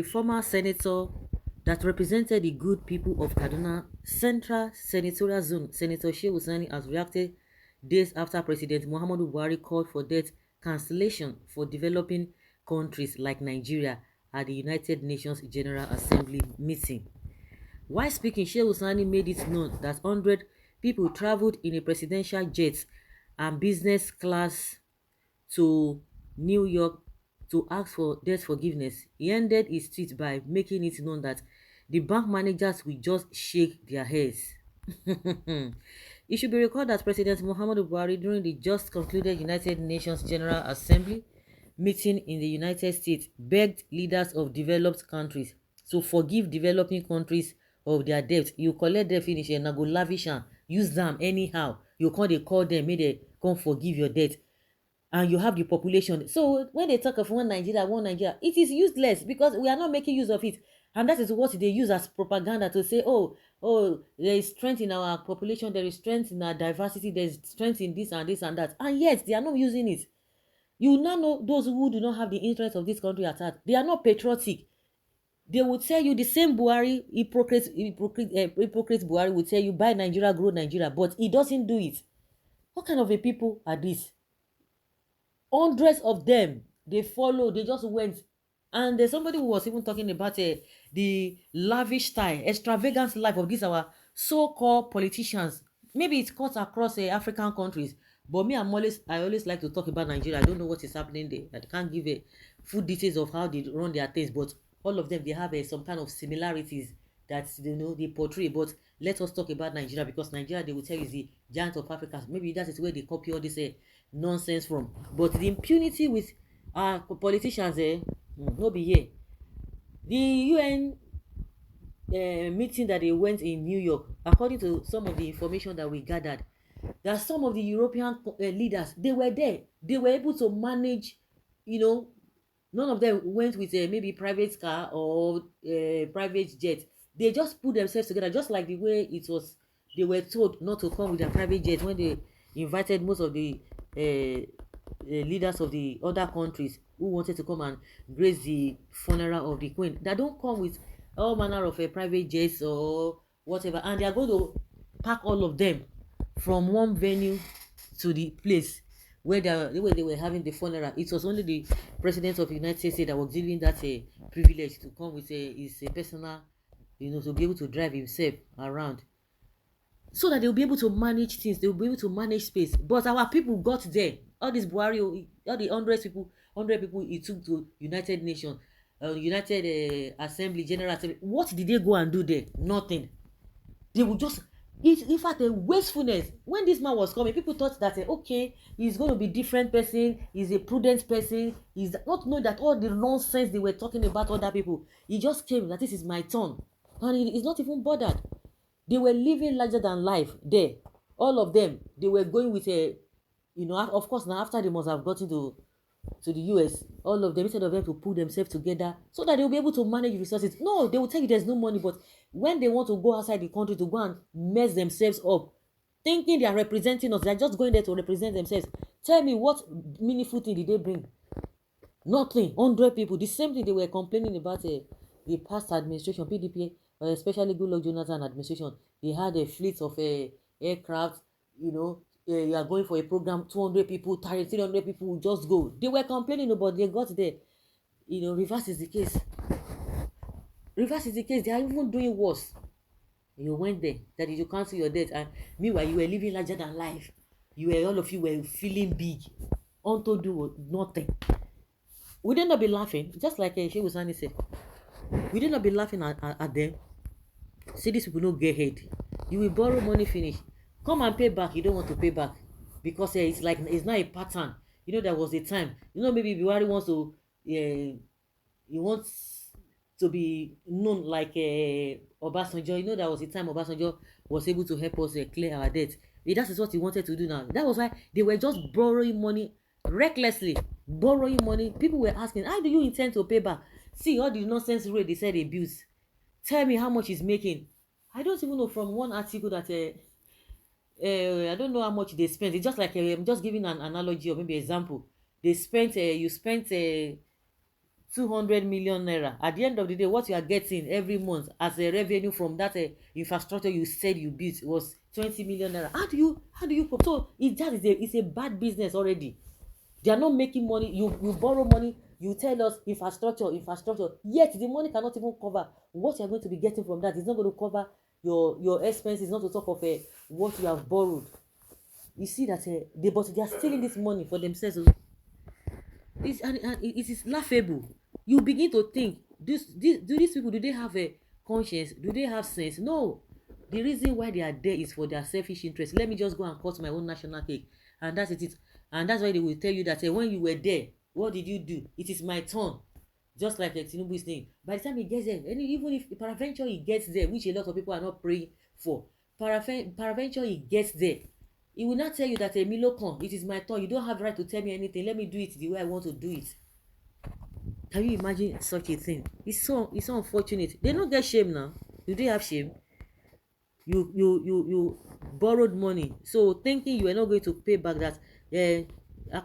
former senator that represented the good people of Kaduna Central Senatorial Zone, Senator Shehu Sani, has reacted days after President Muhammadu Buhari called for debt cancellation for developing countries like Nigeria at the United Nations General Assembly meeting. While speaking, Shehu Sani made it known that 100 people traveled in a presidential jet and business class to New York to ask for debt forgiveness. He ended his tweet by making it known that the bank managers will just shake their heads. It should be recalled that President Muhammadu Buhari, during the just concluded United Nations General Assembly meeting in the United States, begged leaders of developed countries to forgive developing countries of their debt. You collect debt finish and go lavish am, use them anyhow. You can't dey call them, make they come forgive your debt. And you have the population. So when they talk of one Nigeria, it is useless because we are not making use of it. And that is what they use as propaganda to say, oh, there is strength in our population, there is strength in our diversity, there is strength in this and this and that. And yet, they are not using it. You will not know those who do not have the interest of this country at heart. They are not patriotic. They will tell you the same Buhari, hypocrite Buhari will tell you, buy Nigeria, grow Nigeria, but he doesn't do it. What kind of a people are these? Hundreds of them, they follow, they just went. And there's somebody who was even talking about the lavish style, extravagant life of these our so-called politicians. Maybe it's cut across African countries, but me, I always like to talk about Nigeria. I don't know what is happening there. I can't give a full details of how they run their things, but all of them, they have some kind of similarities that they portray. But let us talk about Nigeria, because Nigeria, they will tell you, is the giant of Africa. Maybe that is where they copy all this nonsense from. But the impunity with our politicians, no be here. The UN meeting that they went in New York, according to some of the information that we gathered, that some of the European leaders, they were there. They were able to manage, none of them went with maybe private car or private jet. They just put themselves together, just like the way it was. They were told not to come with their private jet when they invited most of the leaders of the other countries who wanted to come and grace the funeral of the queen. They don't come with all manner of private jets or whatever, and they are going to pack all of them from one venue to the place where they were having the funeral. It was only the president of the United States that was given that privilege to come with his personal, to be able to drive himself around, so that they'll be able to manage things, they'll be able to manage space. But our people got there. All this Buhari, all the 100 people he took to United Nations, United Assembly, General Assembly. What did they go and do there? Nothing. They would just, in fact, a wastefulness. When this man was coming, people thought that okay, he's going to be different person, he's a prudent person, he's not knowing that all the nonsense they were talking about other people. He just came that this is my turn, and he's not even bothered. They were living larger than life there. All of them, they were going with of course, now after they must have gotten to the US, all of them, instead of them to pull themselves together so that they'll be able to manage resources. No, they will tell you there's no money, but when they want to go outside the country to go and mess themselves up, thinking they are representing us, they're just going there to represent themselves. Tell me, what meaningful thing did they bring? Nothing. 100 people. The same thing they were complaining about the past administration, PDP, especially Goodluck Jonathan administration. They had a fleet of aircraft, you are going for a program, 200 people, 300 people will just go. They were complaining about, they got there. Reverse is the case. Reverse is the case. They are even doing worse. You went there, that is, you cancel your debt, and meanwhile you were living larger than life. All of you were feeling big. Unto do nothing. Would they not be laughing? Just like Shehu Sani said. Would they not be laughing at them? See, these people don't get head. You will borrow money, finish. Come and pay back. You don't want to pay back because it's not a pattern. There was a time. Maybe Buhari wants to. He wants to be known like Obasanjo. There was a time Obasanjo was able to help us clear our debt. That is what he wanted to do now. That was why they were just borrowing money recklessly. Borrowing money. People were asking, how do you intend to pay back? See all the nonsense rate they said abuse. Tell me how much he's making. I don't even know, from one article that I don't know how much they spent. It's just like I'm just giving an analogy or maybe example. They spent you spent 200 million naira. At the end of the day, what you are getting every month as a revenue from that infrastructure you said you built was 20 million naira. How do you cope? So it's a bad business already. They are not making money. You borrow money, you tell us infrastructure, yet the money cannot even cover what you are going to be getting from that. It's not going to cover your expenses, not to talk of what you have borrowed. You see that they are stealing this money for themselves. And it is laughable. You begin to think, do these people, do they have a conscience? Do they have sense? No. The reason why they are there is for their selfish interest. Let me just go and cut my own national cake, and that's it. And that's why they will tell you that when you were there, what did you do? It is my turn. Just like Tinubu is saying, by the time he gets there, and even if peradventure he gets there, which a lot of people are not praying for, peradventure he gets there, he will not tell you that Milo come, it is my turn, you don't have right to tell me anything, let me do it the way I want to do it. Can you imagine such a thing? It's so unfortunate. They don't get shame now. Do they have shame? You borrowed money, so thinking you are not going to pay back that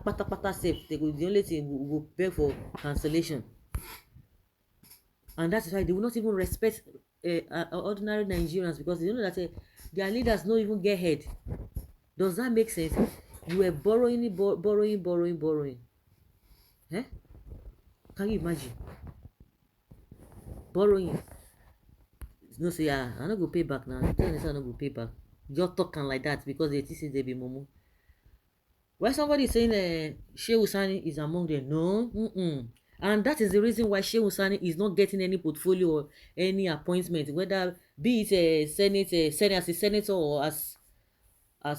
patapata safe, they go, the only thing will beg for cancellation. And that's why they will not even respect ordinary Nigerians, because they know that their leaders don't even get head. Does that make sense? You were borrowing. Eh? Can you imagine? Borrowing. No say I no go pay back now. I tell you say I no go pay back. Just talking like that because they think say they be mumu. When somebody is saying Shehu Sani is among them, no, and that is the reason why Shehu Sani is not getting any portfolio or any appointment, whether be it a senate as a senator or as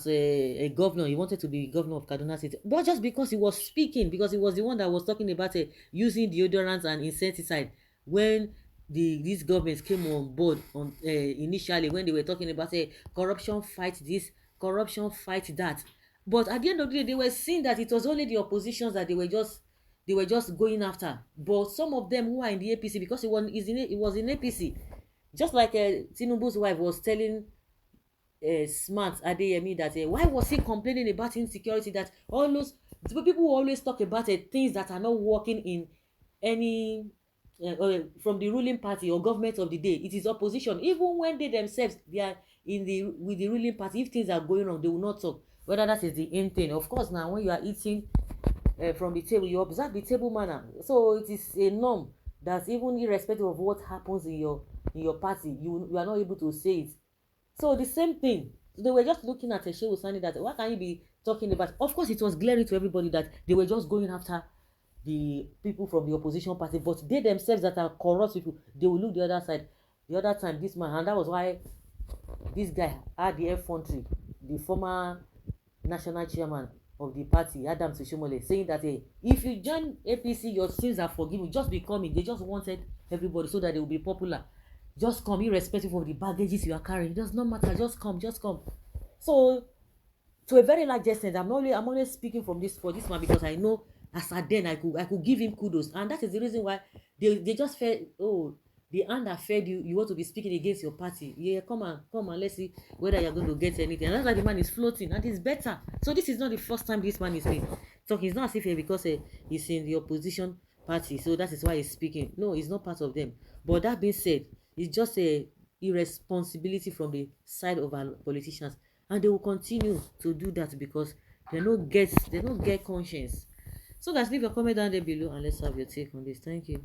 a governor. He wanted to be governor of Kaduna State, but just because he was speaking, because he was the one that was talking about using deodorants and insecticide when these governments came on board initially, when they were talking about corruption fight this, corruption fight that. But at the end of the day, they were seeing that it was only the oppositions that they were just going after. But some of them who are in the APC, because it was in APC, just like Tinubu's wife was telling Smart Adeyemi that why was he complaining about insecurity, that all those people who always talk about things that are not working in any from the ruling party or government of the day, it is opposition. Even when they themselves they are with the ruling party, if things are going wrong, they will not talk, whether that is the Int'L. Of course, now when you are eating from the table, you observe the table manner, so it is a norm that even irrespective of what happens in your party, you are not able to say it. So the same thing, they were just looking at Shehu Sani that what can you be talking about? Of course, it was glaring to everybody that they were just going after the people from the opposition party, but they themselves that are corrupt people, they will look the other side. The other time, this man, and that was why this guy had the effrontery, the former national chairman of the party, Adams Oshomole, saying that if you join APC, your sins are forgiven. Just be coming. They just wanted everybody so that they will be popular. Just come, irrespective of the baggages you are carrying. It does not matter. Just come. So, to a very large extent, I'm only speaking for this man, because I know as at then I could give him kudos, and that is the reason why they just felt, oh, the hand that fed you, you want to be speaking against your party. Yeah, come on, let's see whether you're going to get anything. And that's why the man is floating, and it's better. So this is not the first time this man is saying talking. It's not as if because he's in the opposition party, so that is why he's speaking. No, he's not part of them. But that being said, it's just a irresponsibility from the side of our politicians, and they will continue to do that because they don't get conscience. So guys, leave your comment down there below and let's have your take on this. Thank you.